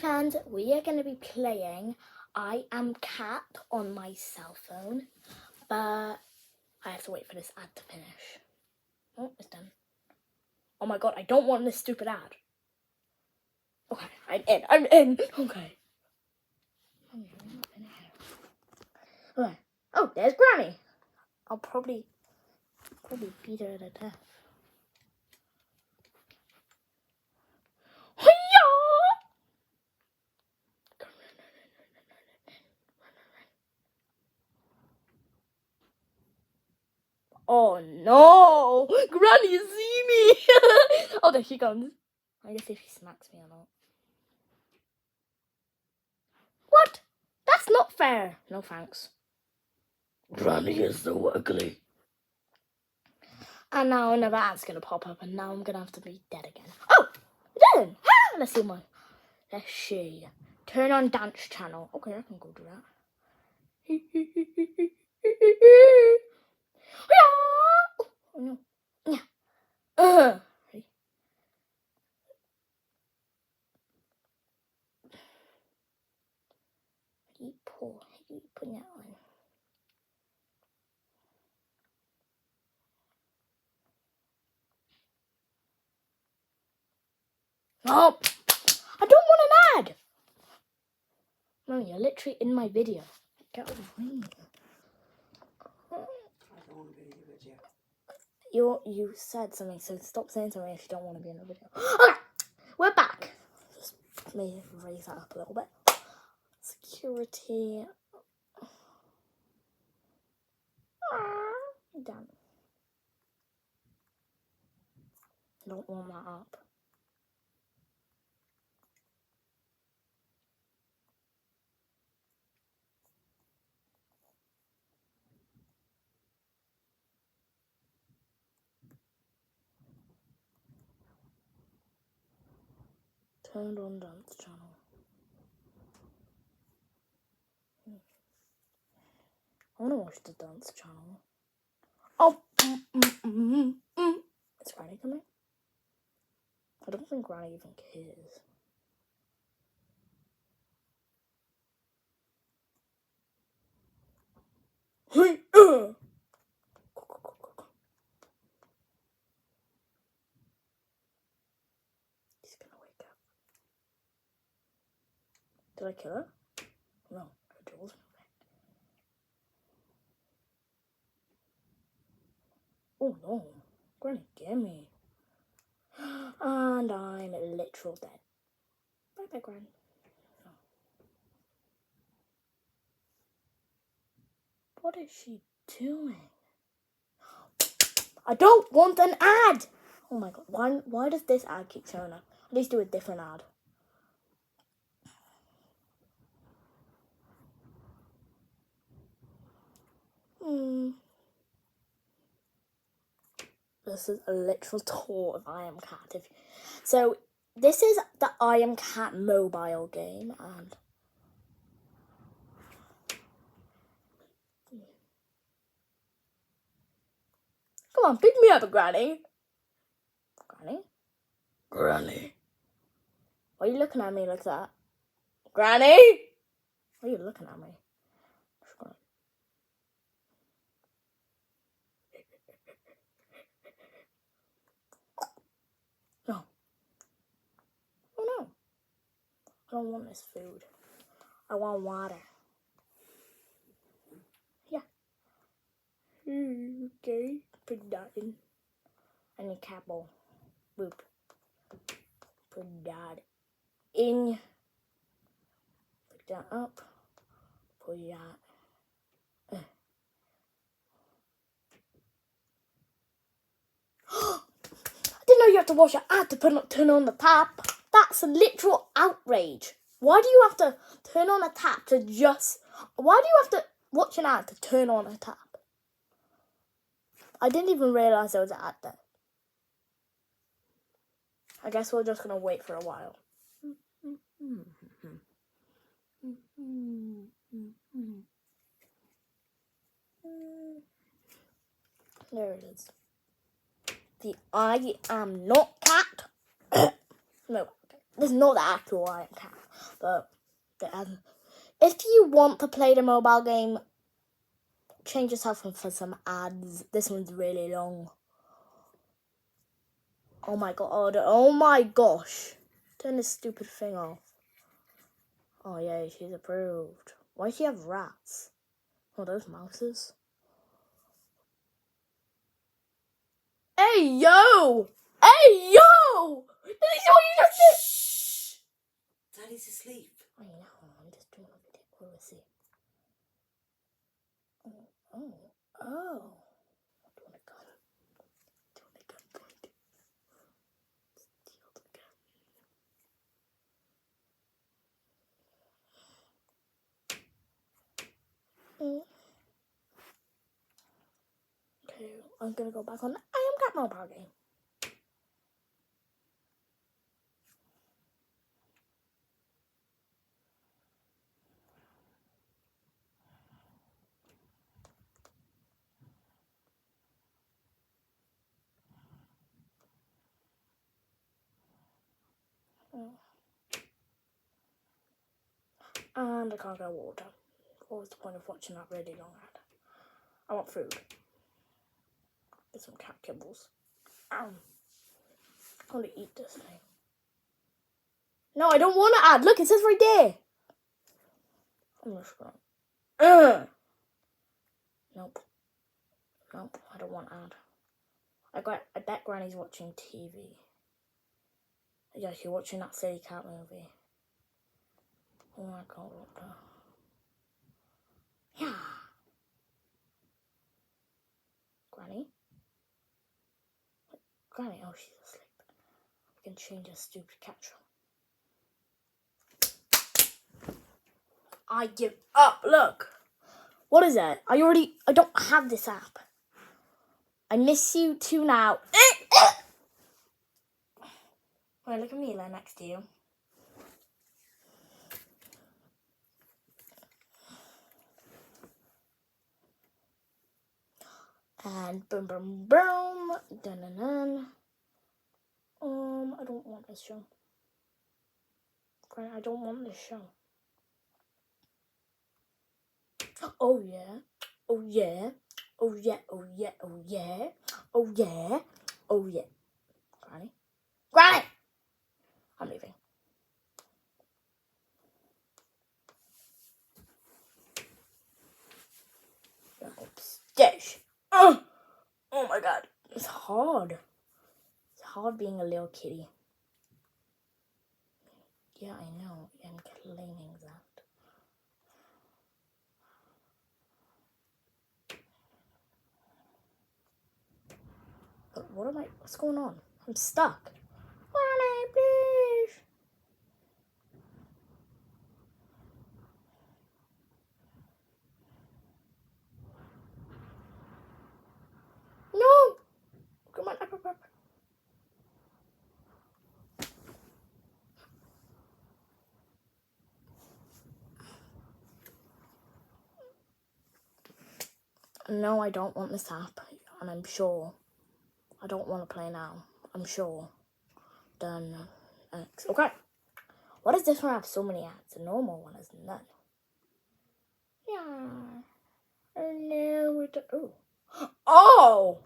Fans, we are going to be playing I Am Cat on my cell phone, but I have to wait for this ad to finish. Oh, it's done. Oh my god, I don't want this stupid ad. Okay, I'm in. Okay. Okay. Oh, there's Granny. I'll probably beat her to death. Oh no! Granny, see me! Oh, there she comes. I guess if she smacks me or not. What? That's not fair. No thanks. Granny is so ugly. And now another ad's gonna pop up, and now I'm gonna have to be dead again. Oh, done. Let's see my. Let's see. Turn on dance channel. Okay, I can go do that. Oh no. Yeah. You pull. You put that on. Oh, I don't want an ad. No, you're literally in my video. Get away. You said something, so stop saying something if you don't want to be in the video. Okay, we're back. Just let me raise that up a little bit. Security. Damn. Don't want that up. Turned on dance channel. I want to watch the dance channel. Oh, Is Granny coming? I don't think Granny even cares. Hey, He's gonna wake up. Did I kill her? No, her jaw's moving. Oh no, Granny, get me. And I'm literal dead. Bye bye, Gran. No. What is she doing? I don't want an ad! Oh my god, why does this ad keep showing up? At least do a different ad. This is a literal tour of I Am Cat. So, this is the I Am Cat mobile game, and come on, pick me up, Granny. Granny? Granny. Why are you looking at me like that? Granny? Why are you looking at me? No. Oh no. I don't want this food. I want water. Yeah. Okay. Put that in. I need cat bowl. Boop. Put that in. Pick that up. Put that. I didn't know you have to watch an ad to turn on the tap. That's a literal outrage. Why do you have to turn on a tap to just... Why do you have to watch an ad to turn on a tap? I didn't even realise there was an ad there. I guess we're just going to wait for a while. There it is. The I Am Not Cat. No, this is not the actual I Am Cat. But if you want to play the mobile game, change yourself for some ads. This one's really long. Oh my god. Oh my gosh. Turn this stupid thing off. Oh yay, she's approved. Why does she have rats? Oh, those mouses. Hey yo! Hey yo! Did you see what you just did? Shh! Daddy's asleep. I know, I'm just doing a video. What do I see? Oh. Doing a gun. Doing a gun point. Steal the gun. Okay, I'm gonna go back on the I Am Cat mobile game. And I can't get water. What was the point of watching that really long ad? I want food. Get some cat kibbles. I want to eat this thing. No, I don't want to ad. Look, it says right there. I'm just going. Nope. Nope, I don't want ad. I bet Granny's watching TV. Yeah, she's watching that silly cat movie. Oh my god, what the... Yeah. Granny? Granny, oh, she's asleep. I can change her stupid caption. I give up, look. What is that? I don't have this app. I miss you too now. Wait, look at Mila next to you. And boom, boom, boom. Dun, dun, dun. I don't want this show. I don't want this show. Oh yeah. Oh yeah. Oh yeah. Oh yeah. Oh yeah. Oh yeah. Oh yeah. Granny. Granny! I'm leaving. Upstairs. Oh my god. It's hard. It's hard being a little kitty. Yeah, I know. I'm claiming that. But what's going on? I'm stuck. Granny, please. No. Come on, up. No, I don't want this app, and I'm sure. I don't want to play now. I'm sure. Done. Okay. What does this one have so many ads? The normal one has none. Yeah. And now we're Oh!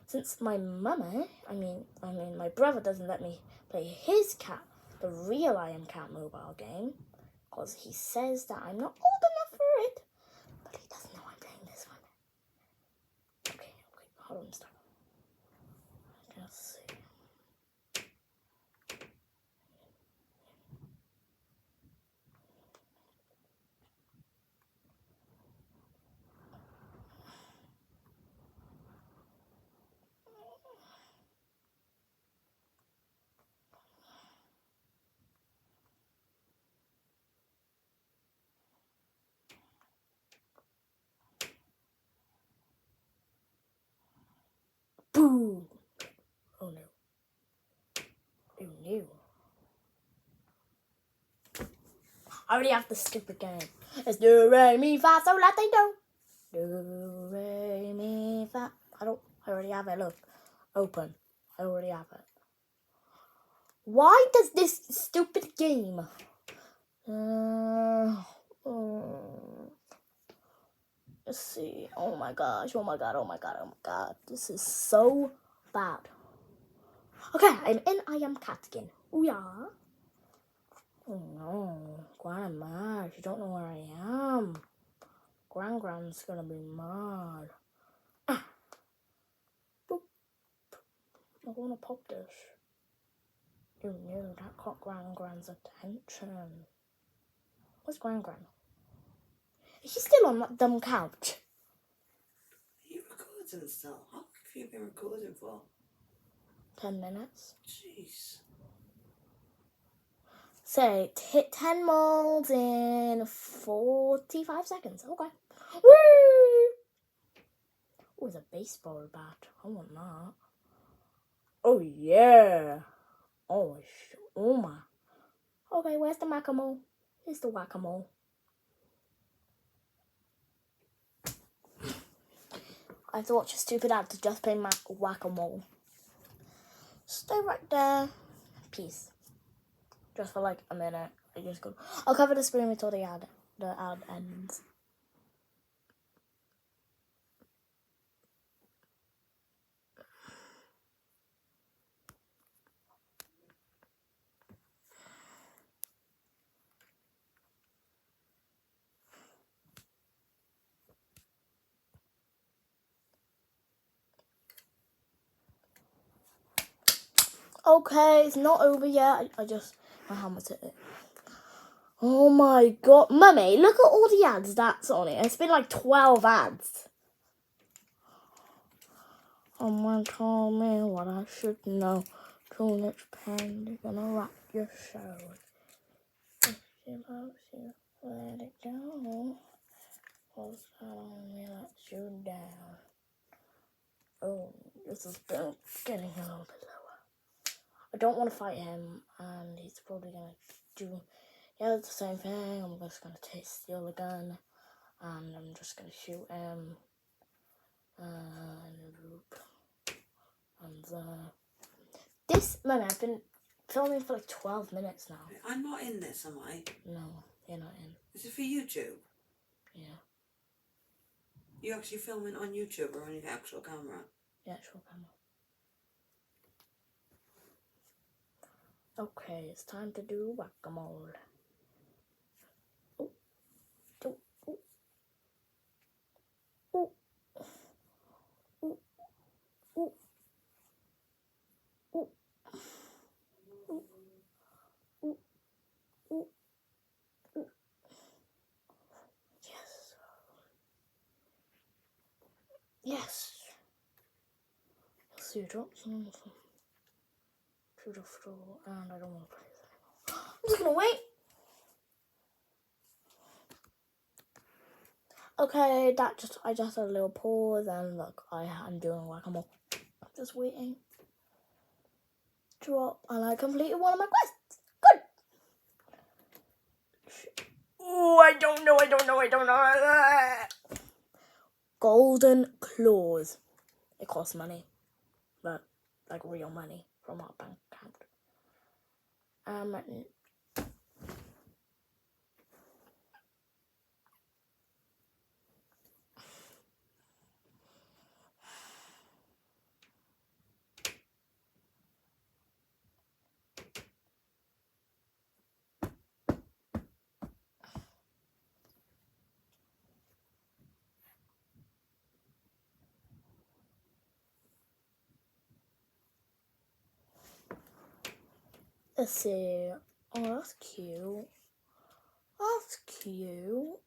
Since my mama, I mean my brother doesn't let me play his cat, the real I Am Cat mobile game, because he says that I'm not old enough for it, but he doesn't know I'm playing this one. Okay, hold on, stop. Let's see. Boom! Oh no. Oh no. I already have the stupid game. It's do, re, mi, fa, sol, la, ti, do. Do, re, mi, fa. I already have it, look. Open. I already have it. Why does this stupid game Let's see. Oh my gosh. Oh my god. Oh my god. Oh my god. This is so bad. Okay, I'm in I Am Cat again. Oh yeah. Oh no. Grandma, she don't know where I am. Gran's gonna be mad. Boop. I wanna pop this. Oh no, that caught Gran's attention. Where's Gran? Is she still on that dumb couch? Are you recording still? How long have you been recording for? 10 minutes. Jeez. So, hit 10 moles in 45 seconds. Okay. Woo! Oh, it's a baseball bat. I want that. Oh, yeah. Oh my. Okay, where's the whack-a-mole? Here's the whack-a-mole. I have to watch a stupid ad to just play whack-a-mole. Stay right there. Peace. Just for like a minute. I just go. I'll cover the screen until the ad ends. Okay, it's not over yet. I just my hammer's hit it. Oh my god, Mummy! Look at all the ads that's on it. It's been like 12 ads. Someone told me what I should know. Too much pain, you're gonna rock your show. If she loves you, let it go. Cause I only let you down. Oh, this has been getting a little bit lower. I don't want to fight him, and he's probably gonna do the same thing. I'm just gonna steal the gun, and I'm just gonna shoot him. And this man, I've been filming for like 12 minutes now. I'm not in this, am I? No, you're not in. Is it for YouTube? Yeah. You actually filming on YouTube or on your actual camera? The actual camera. Okay, it's time to do whack-a-mole. Ooh, ooh, ooh, ooh, ooh, ooh, ooh, ooh, ooh, ooh, ooh. Yes. Yes. Let's see, drop some to the floor, and I don't want to play this anymore. I'm just gonna wait. Okay, I just had a little pause, and look, I'm doing whack-a-mole. I'm just waiting. Drop, and I completed one of my quests. Good. Oh, I don't know. Golden claws. It costs money, but like real money from our bank account. Let's see. Oh, that's cute. That's cute.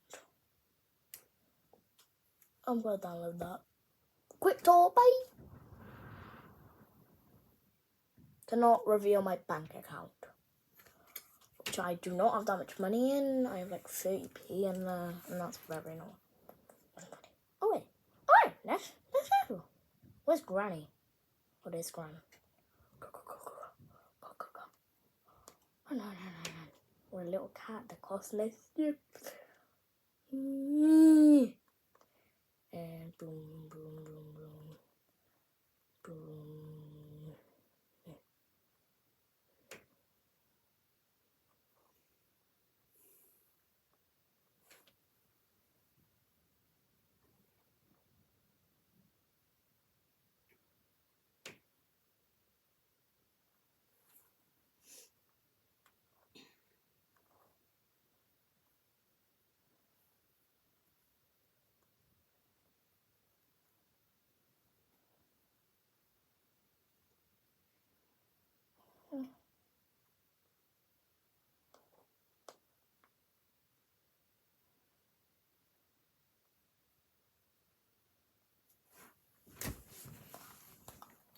I'm gonna download that. Quick tour, bye. To not reveal my bank account, which I do not have that much money in. I have like 30p in there, and that's very not. Oh wait. Alright, let's go. Where's Granny? What is Gran? Go. Oh no. We're a little cat that costs less. And boom.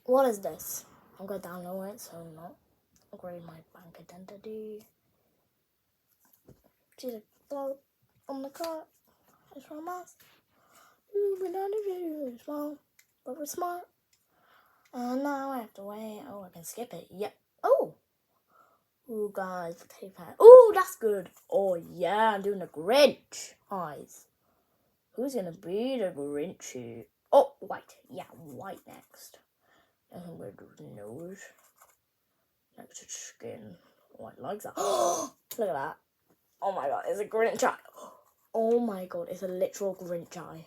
What is this? I'm going to download it, so not upgrade my bank identity. See the float on the cart. It's from us. We're not even small, but we're smart. And now I have to wait. Oh, I can skip it. Yep. Oh. Ooh, guys, the tape pad. Ooh, that's good. Oh, yeah, I'm doing the Grinch eyes. Who's going to be the Grinchy? Oh, white. Yeah, white next. Nothing weird with the nose. Next to skin. Oh, I like that. Look at that. Oh my god, it's a Grinch eye. Oh my god, it's a literal Grinch eye.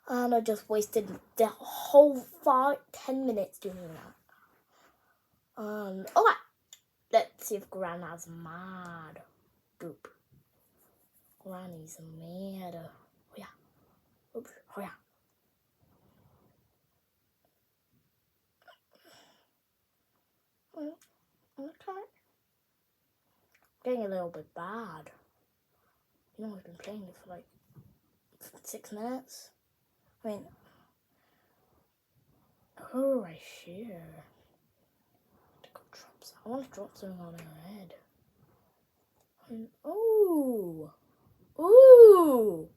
And I just wasted the whole 10 minutes doing that. Okay. Let's see if Grandma's mad. Doop. Granny's mad. Oh yeah. Oops. Oh yeah. Okay. Getting a little bit bad. You know, I've been playing it for like 6 minutes. I mean, oh, right here. I want to drop something on her head. Ooh. Ooh.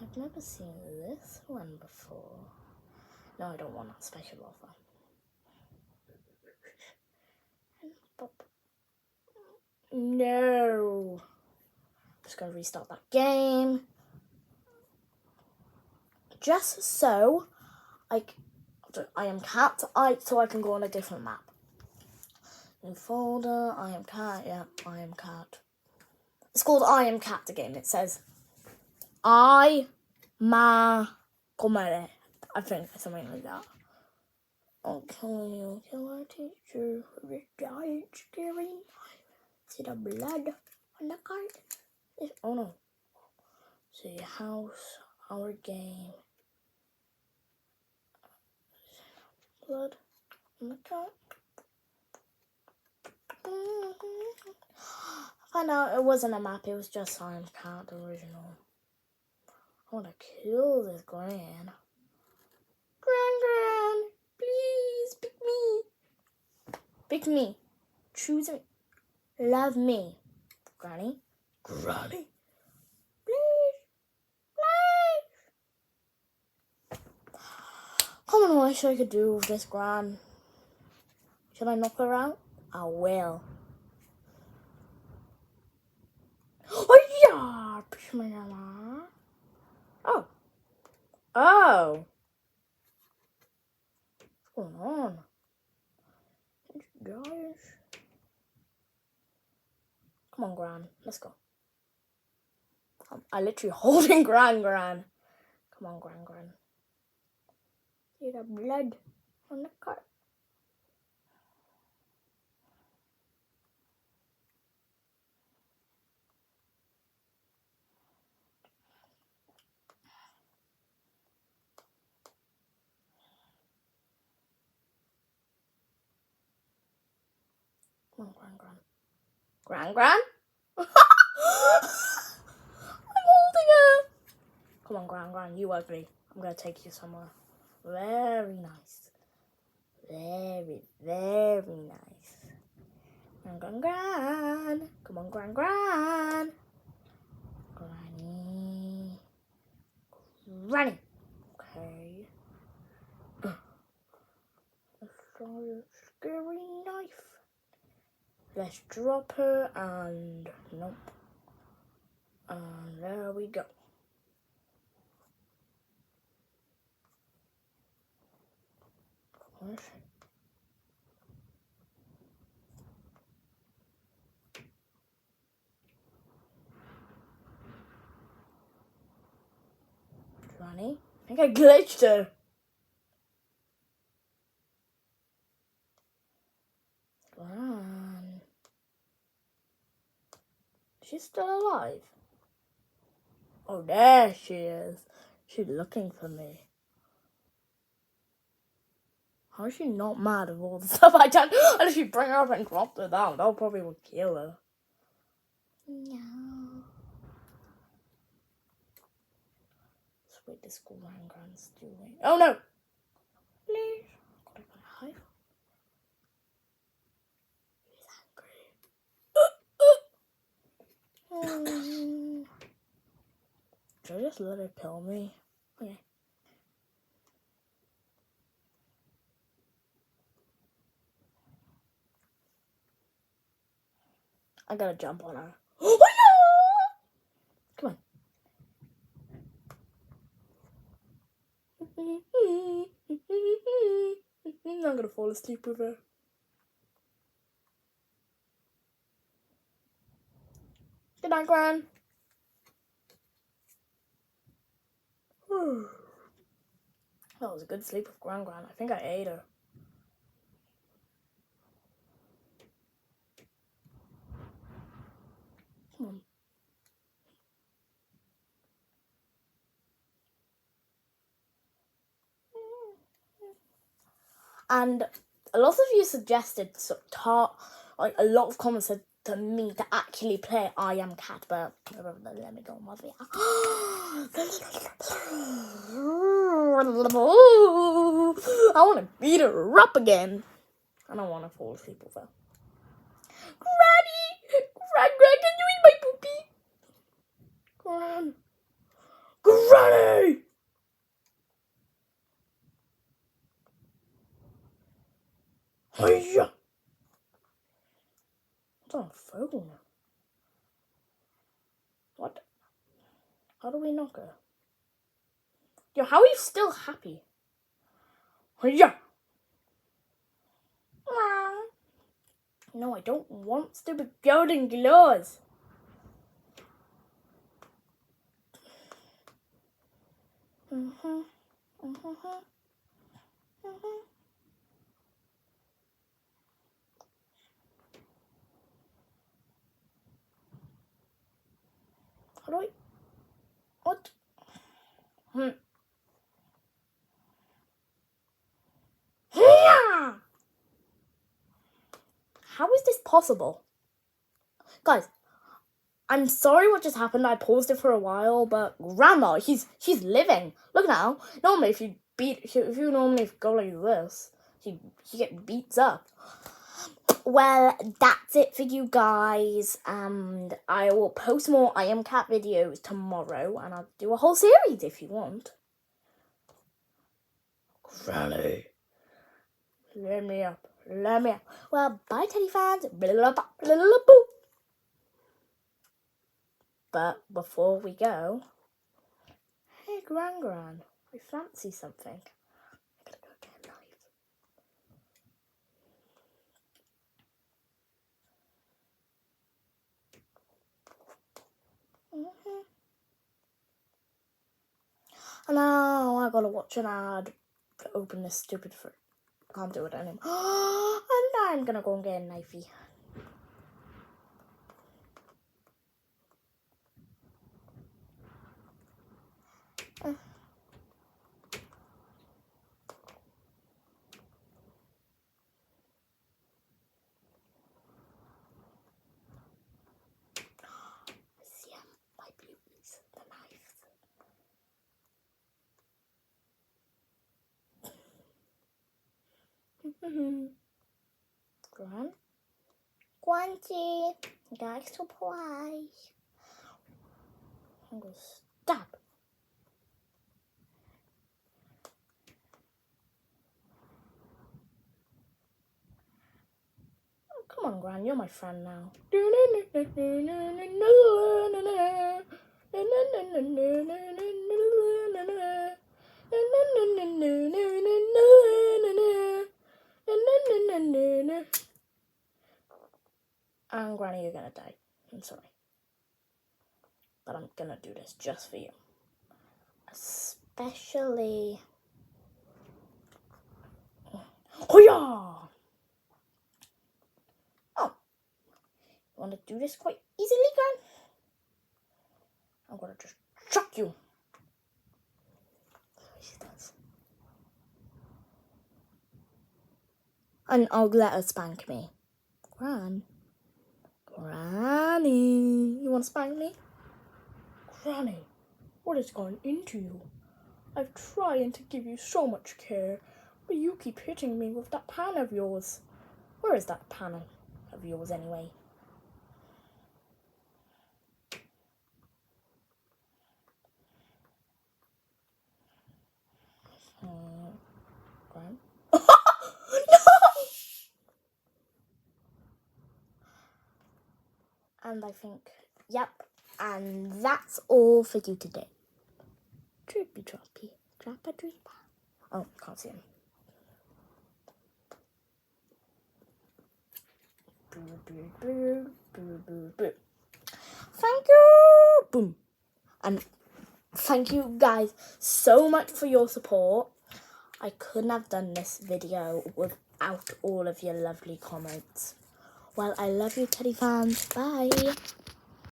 I've never seen this one before. No, I don't want that special offer. No. I'm just going to restart that game. Just so I am cat, so I can go on a different map. New folder, I am cat, yeah, I am cat. It's called I am cat again. It says I ma comere. I think something like that. I'll kill you, kill our teacher for this giant scary. See the blood on the card? Oh no. See house, our game. Blood on the card. I found out it wasn't a map, it was just I am cat, the original. I want to kill this Gran. Gran, please pick me. Pick me. Choose me. Love me. Granny. Please. Come on, what should I could do with this Gran? Should I knock her out? I will. Oh yeah. Oh. Oh. What's going on? Guys. Come on, Gran. Let's go. I literally holding Gran. Come on, Gran. See the blood on the cart. Come on, Gran. I'm holding her. Come on, Gran. You ugly. I'm gonna take you somewhere very nice. Very, very nice. Gran. Come on, Gran. Granny. Okay. Let's try a scary knife. Let's drop her and nope. And there we go. Where's she? Granny? I think I glitched her. Gran. She's still alive. Oh, there she is. She's looking for me. How is she not mad of all the stuff I done? And if you bring her up and drop her down, that probably would kill her. No. Wait, this Gran's doing. Oh no! Please. God, I gotta hide. He's angry. Should I just let it kill me? Okay. I gotta jump on her. Oh no! Come on. I'm gonna fall asleep with her. Good night, Gran. That was a good sleep with Gran. I think I ate her. Come on. And a lot of you suggested like a lot of comments said to me to actually play I Am Cat, but let me go on my video. I want to beat her up again. I don't want to fall asleep with her. Granny! Gran, can you eat my poopy? Granny! Hiya! It's on a phone. What? How do we knock her? Yo, how are you still happy? Hiya! No, I don't want stupid golden gloves. How do I? What? How is this possible? Guys, I'm sorry what just happened. I paused it for a while, but Grandma, she's living. Look now. Normally, if you normally go like this, she get beats up. Well, that's it for you guys, and I will post more I Am Cat videos tomorrow, and I'll do a whole series if you want. Granny, let me up. Well, bye, Teddy fans. But before we go, hey, Gran, I fancy something. I'm gonna go get a knife. And now I gotta watch an ad to open this stupid fruit. I can't do it anymore. And I'm gonna go and get a knifey. See my beauties, the knife. Quanty, guys to play. I'm gonna stop. Oh, come on, Gran, you're my friend now. And Granny, you're gonna die. I'm sorry. But I'm gonna do this just for you. Especially... Oh! You wanna do this quite easily, Gran? I'm gonna just chuck you. She does. And I'll let her spank me. Granny, you wanna spank me? Granny, what is going into you? I've trying to give you so much care, but you keep hitting me with that pan of yours. Where is that pan of yours anyway? Graham? No! And I think, yep, and that's all for you today. Drippy droppy, drappa drippa. Oh, can't see him. Boo, boo, boo, boo, boo, boo. Thank you! Boom. And thank you guys so much for your support. I couldn't have done this video without all of your lovely comments. Well, I love you, Teddy fans. Bye.